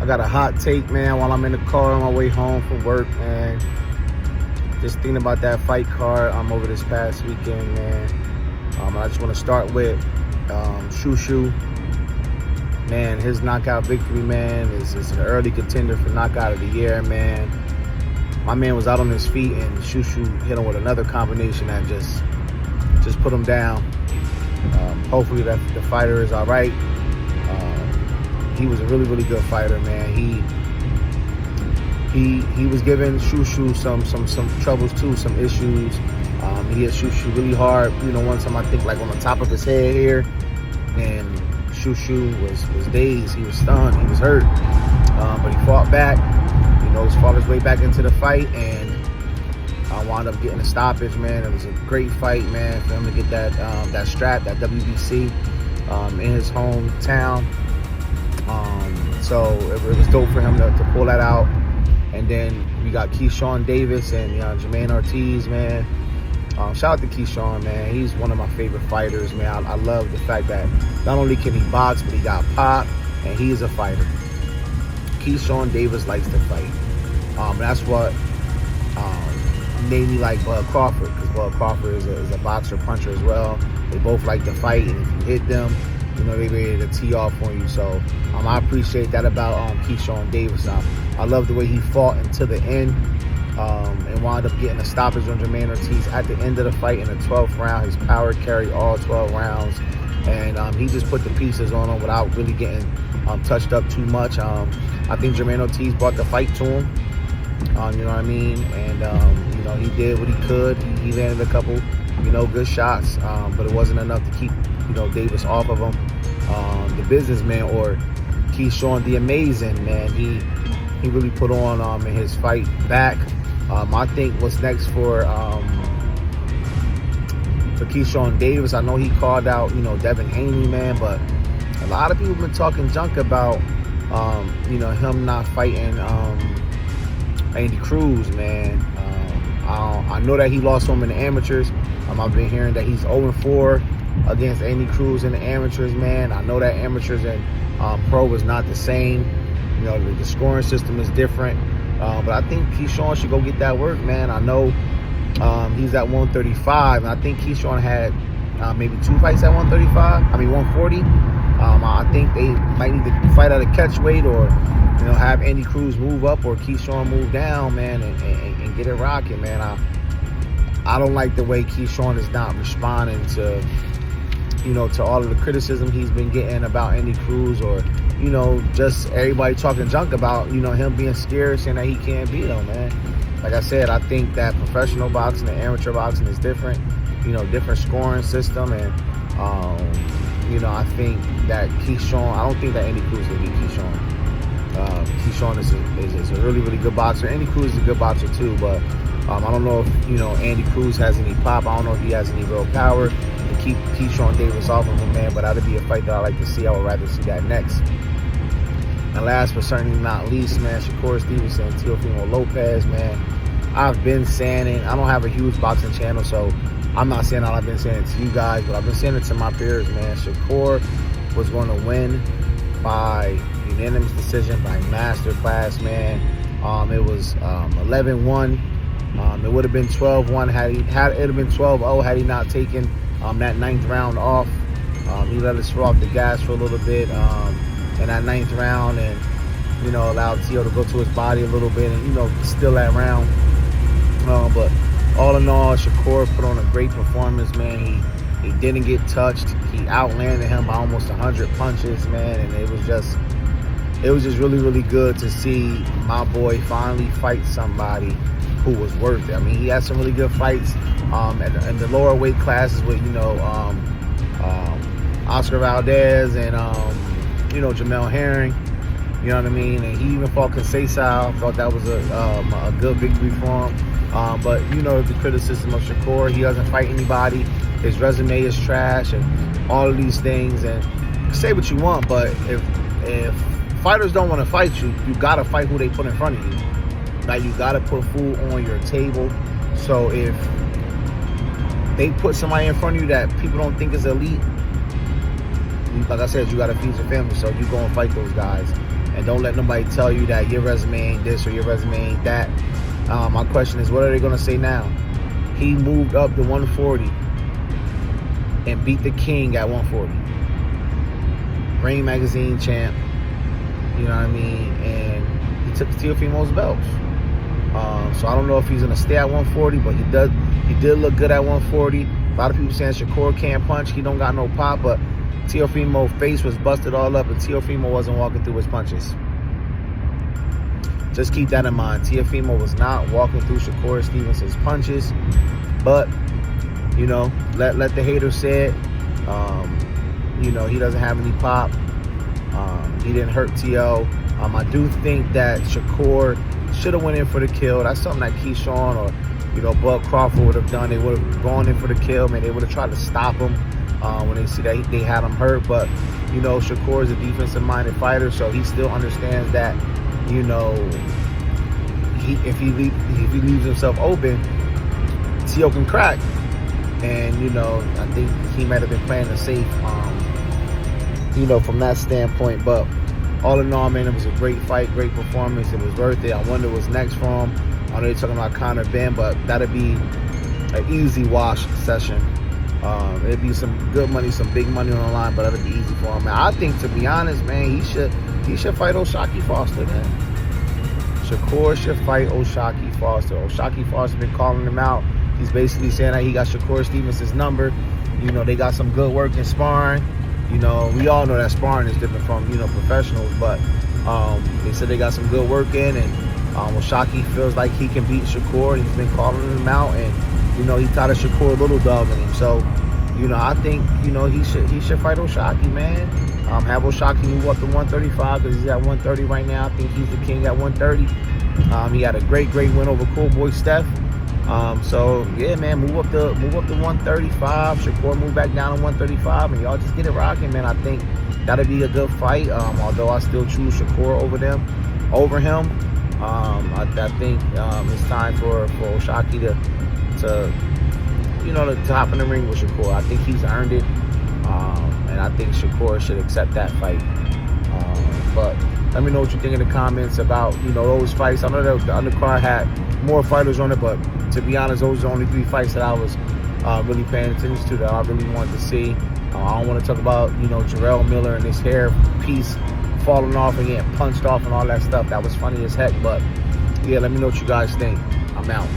got a hot take, man, while I'm in the car on my way home from work, man. Just thinking about that fight card over this past weekend, man. I just want to start with SHAKUR. Man, his knockout victory, man, is an early contender for knockout of the year, man. My man was out on his feet, and SHAKUR hit him with another combination that just put him down. Hopefully the fighter is all right. He was a really, really good fighter, man. He was giving SHAKUR some troubles too, some issues. He hit SHAKUR really hard. You know, one time I think like on the top of his head here, and SHAKUR was dazed. He was stunned. He was hurt, but he fought back. You know, he fought his way back into the fight, and wound up getting a stoppage, man. It was a great fight, man, for him to get that strap, that WBC, in his hometown. So it was dope for him to pull that out. And then we got Keyshawn Davis and Jermaine Ortiz, man. Shout out to Keyshawn, man. He's one of my favorite fighters, man. I love the fact that not only can he box, but he got pop, and he is a fighter. Keyshawn Davis likes to fight. That's what made me like Bud Crawford, because Bud Crawford is a boxer, puncher as well. They both like to fight, and if you hit them, you know, they ready to tee off on you. So I appreciate that about Keyshawn Davis. I love the way he fought until the end, and wound up getting a stoppage on Jermaine Ortiz at the end of the fight in the 12th round. His power carried all 12 rounds, and he just put the pieces on him without really getting touched up too much. I think Jermaine Ortiz brought the fight to him. You know what I mean? And you know, he did what he could. He landed a couple, you know, good shots, but it wasn't enough to keep, you know, Davis off of him. The businessman, or Keyshawn the Amazing, man, he really put on in his fight back. I think what's next for Keyshawn Davis, I know he called out, you know, Devin Haney, man, but a lot of people have been talking junk about you know, him not fighting Andy Cruz, man. I know that he lost him in the amateurs. I've been hearing that he's 0-4 against Andy Cruz in the amateurs, man. I know that amateurs and pro is not the same. You know, the scoring system is different. But I think Keyshawn should go get that work, man. I know he's at 135, and I think Keyshawn had maybe 2 fights at 140. I think they might need to fight at a catch weight, or, you know, have Andy Cruz move up or Keyshawn move down, man, and get it rocking, man. I don't like the way Keyshawn is not responding to, you know, to all of the criticism he's been getting about Andy Cruz, or, you know, just everybody talking junk about, you know, him being scared, saying that he can't beat him, man. Like I said, I think that professional boxing and amateur boxing is different, you know, different scoring system, and you know, I think that Keyshawn, I don't think that Andy Cruz will beat Keyshawn. Keyshawn is a really, really good boxer. Andy Cruz is a good boxer too, but I don't know if, you know, Andy Cruz has any pop. I don't know if he has any real power to keep Keyshawn Davis off of him, man, but that'd be a fight that I like to see. I would rather see that next. And last but certainly not least, man, SHAKUR Stevenson and Teofimo Lopez, man. I've been saying it. I don't have a huge boxing channel, so I'm not saying all I've been saying it to you guys, but I've been saying it to my peers, man. SHAKUR was going to win by unanimous decision, by masterclass, man. It was 11-1. It would have been 12-1 had it have been 12-0 had he not taken that 9th round off. He let us throw off the gas for a little bit in that 9th round, and, you know, allowed Teo to go to his body a little bit and, you know, steal that round. But all in all, SHAKUR put on a great performance, man. He didn't get touched. He outlanded him by almost 100 punches, man, and it was just really, really good to see my boy finally fight somebody who was worth it. I mean, he had some really good fights in the lower weight classes with, you know, Oscar Valdez and you know, Jamel Herring. You know what I mean? And he even fought Conceição. Thought that was a good victory for him. But, you know, the criticism of SHAKUR, he doesn't fight anybody. His resume is trash and all of these things. And say what you want, but if fighters don't want to fight you, you got to fight who they put in front of you. Like, you got to put food on your table. So if they put somebody in front of you that people don't think is elite, like I said, you got to feed your family. So you go and fight those guys. And don't let nobody tell you that your resume ain't this or your resume ain't that. My question is, what are they going to say now? He moved up to 140 and beat the king at 140. Ring Magazine champ. You know what I mean? And he took Teofimo's belts. So I don't know if he's going to stay at 140, but he did look good at 140. A lot of people saying Shakur can't punch. He don't got no pop, but Teofimo's face was busted all up, and Teofimo wasn't walking through his punches. Just keep that in mind. Teofimo was not walking through Shakur Stevenson's punches, but you know, let the haters say it. You know, he doesn't have any pop. He didn't hurt T.O. I do think that Shakur should have went in for the kill. That's something that Keyshawn or, you know, Bud Crawford would have done. They would have gone in for the kill, man. They would have tried to stop him when they see that they had him hurt. But, you know, Shakur is a defensive-minded fighter, so he still understands that, you know, if he leaves himself open, T.O. can crack. And, you know, I think he might have been playing it safe, you know, from that standpoint. But all in all, man, it was a great fight, great performance. It was worth it. I wonder what's next for him. I know you're talking about Conor Ben, but that'd be an easy wash session. It'd be some good money, some big money on the line, but that'd be easy for him. Man, I think, to be honest, man, he should fight O'Shaquie Foster, man. Shakur should fight O'Shaquie Foster. O'Shaquie Foster been calling him out. He's basically saying that he got Shakur Stevenson's number. You know, they got some good work in sparring. You know, we all know that sparring is different from, you know, professionals, but they said they got some good work in, and O'Shaquie feels like he can beat Shakur. He's been calling him out, and, you know, he tied a Shakur little dog in him. So, you know, I think, you know, he should fight O'Shaquie, man. Have O'Shaquie move up to 135 because he's at 130 right now. I think he's the king at 130. He had a great win over Cool Boy Steph. So yeah, man, move up to 135. Shakur move back down to 135, and y'all just get it rocking, man. I think that'll be a good fight. Although I still choose Shakur over him. I think it's time for O'Shaquie to you know, to hop in the ring with Shakur. I think he's earned it, and I think Shakur should accept that fight. But let me know what you think in the comments about, you know, those fights. I know that the undercard had more fighters on it, but to be honest, those are the only 3 fights that I was really paying attention to, that I really wanted to see. I don't want to talk about, you know, Jarrell Miller and his hair piece falling off and getting punched off and all that stuff. That was funny as heck. But yeah, let me know what you guys think. I'm out.